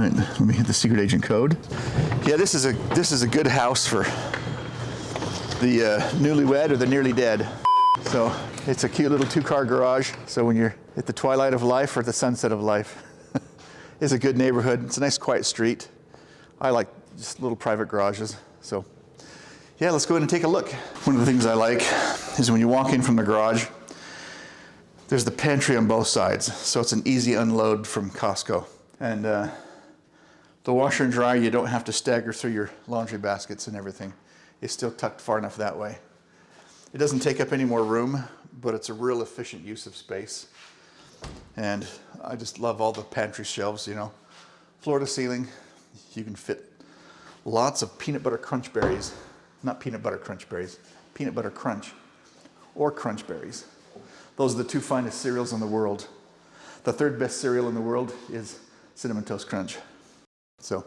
right, let me hit the secret agent code. Yeah, this is a good house for the newlywed or the nearly dead. So it's a cute little 2-car garage. So when you're at the twilight of life or the sunset of life, it's a good neighborhood. It's a nice quiet street. I like just little private garages. So yeah, let's go ahead and take a look. One of the things I like is when you walk in from the garage, there's the pantry on both sides. So it's an easy unload from Costco. And the washer and dryer, you don't have to stagger through your laundry baskets and everything. It's still tucked far enough that way. It doesn't take up any more room, but it's a real efficient use of space. And I just love all the pantry shelves, you know. Floor to ceiling, you can fit lots of peanut butter crunch berries. Not peanut butter crunch berries, peanut butter crunch or crunch berries. Those are the 2 finest cereals in the world. The 3rd best cereal in the world is Cinnamon Toast Crunch. So,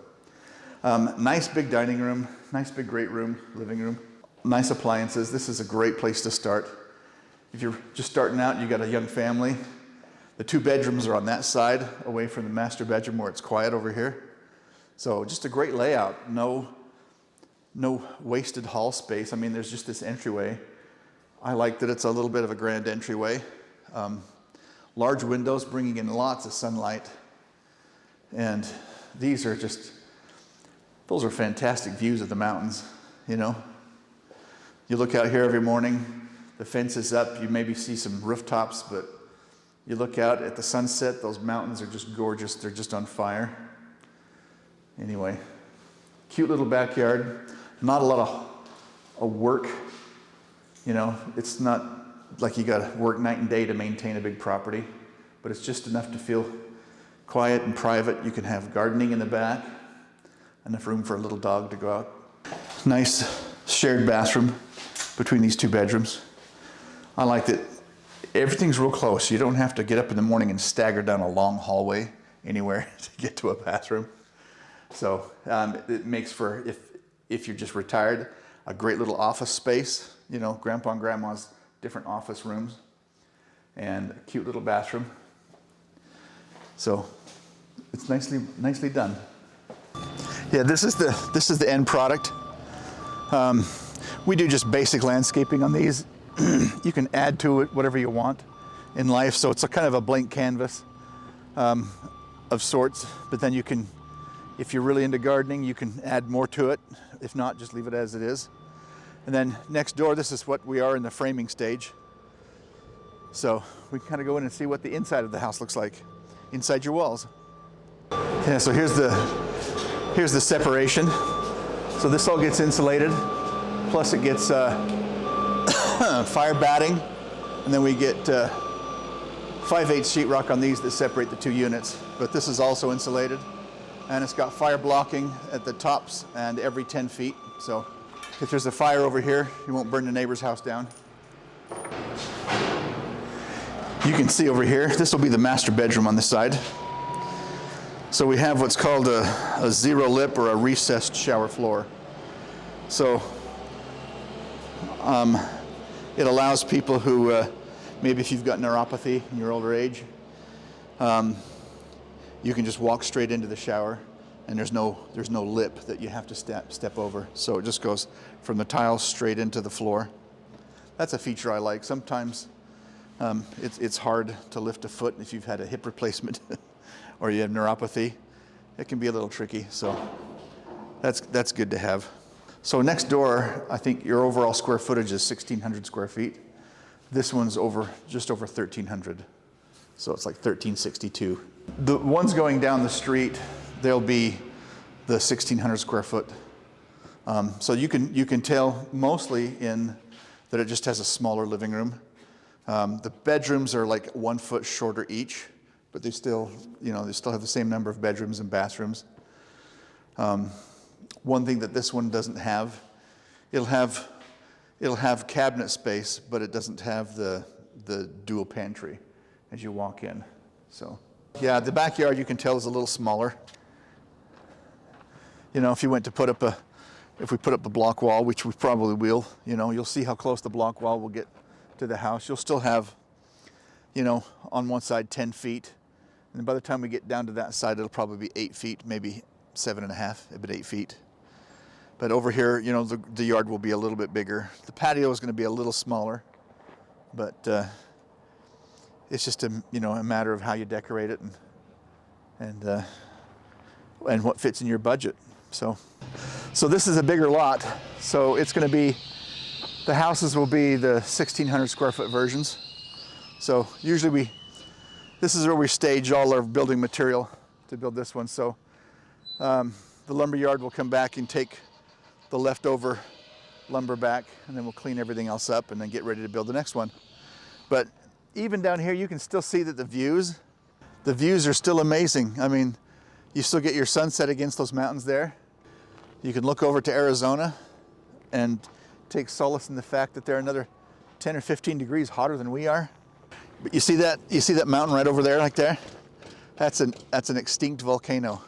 nice big dining room, nice big great room, living room. Nice appliances. This is a great place to start. If you're just starting out, you got a young family. The 2 bedrooms are on that side, away from the master bedroom where it's quiet over here. So just a great layout. No wasted hall space. I mean, there's just this entryway. I like that it's a little bit of a grand entryway. Large windows bringing in lots of sunlight. And these are those are fantastic views of the mountains, you know. You look out here every morning, the fence is up, you maybe see some rooftops, but you look out at the sunset, those mountains are just gorgeous, they're just on fire. Anyway, cute little backyard, not a lot of work, you know, it's not like you gotta work night and day to maintain a big property, but it's just enough to feel quiet and private. You can have gardening in the back, enough room for a little dog to go out. Nice shared bathroom between these 2 bedrooms. I like that everything's real close. You don't have to get up in the morning and stagger down a long hallway anywhere to get to a bathroom. So it makes for, if you're just retired, a great little office space. You know, grandpa and grandma's different office rooms and a cute little bathroom. So it's nicely done. Yeah, this is the end product. We do just basic landscaping on these. You can add to it whatever you want in life. So it's a kind of a blank canvas of sorts. But then you can, if you're really into gardening, you can add more to it. If not, just leave it as it is. And then next door, this is what we are in the framing stage. So we can kind of go in and see what the inside of the house looks like inside your walls. Yeah, so here's the separation. So this all gets insulated, plus it gets fire batting, and then we get 5/8 sheetrock on these that separate the 2 units. But this is also insulated, and it's got fire blocking at the tops and every 10 feet. So if there's a fire over here, you won't burn the neighbor's house down. You can see over here, this will be the master bedroom on this side. So we have what's called a zero lip or a recessed shower floor. So it allows people who, maybe if you've got neuropathy in your older age, you can just walk straight into the shower, and there's no lip that you have to step over. So it just goes from the tiles straight into the floor. That's a feature I like. Sometimes it's hard to lift a foot if you've had a hip replacement or you have neuropathy. It can be a little tricky, so that's good to have. So next door, I think your overall square footage is 1,600 square feet. This one's just over 1,300. So it's like 1,362. The ones going down the street, they'll be the 1,600 square foot. So you can tell mostly in that it just has a smaller living room. The bedrooms are like 1 foot shorter each, but they still have the same number of bedrooms and bathrooms. One thing that this one doesn't have, it'll have cabinet space, but it doesn't have the dual pantry as you walk in. So yeah, the backyard you can tell is a little smaller. You know, if we put up a block wall, which we probably will, you'll see how close the block wall will get to the house. You'll still have, on one side 10 feet, And by the time we get down to that side, it'll probably be 8 feet, maybe 7.5, but 8 feet. But over here, you know, the yard will be a little bit bigger. The patio is going to be a little smaller, but it's just a matter of how you decorate it and what fits in your budget. So this is a bigger lot. So it's going to be, the houses will be the 1,600 square foot versions. So usually this is where we stage all our building material to build this one. So the lumber yard will come back and take the leftover lumber back, and then we'll clean everything else up and then get ready to build the next one. But even down here, you can still see that the views are still amazing. I mean, you still get your sunset against those mountains there. You can look over to Arizona and take solace in the fact that they're another 10 or 15 degrees hotter than we are. But you see that mountain right over there, like there? That's an extinct volcano,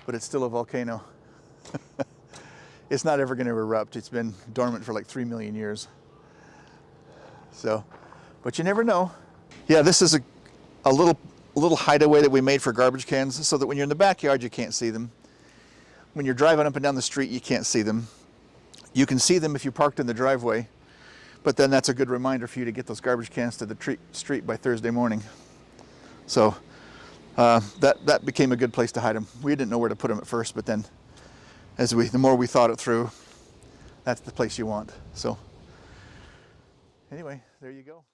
but it's still a volcano. It's not ever going to erupt. It's been dormant for like 3 million years. So, but you never know. Yeah, this is a little hideaway that we made for garbage cans, so that when you're in the backyard, you can't see them. When you're driving up and down the street, you can't see them. You can see them if you parked in the driveway, but then that's a good reminder for you to get those garbage cans to the street by Thursday morning. So that became a good place to hide them. We didn't know where to put them at first, but then the more we thought it through, that's the place you want. So anyway, there you go.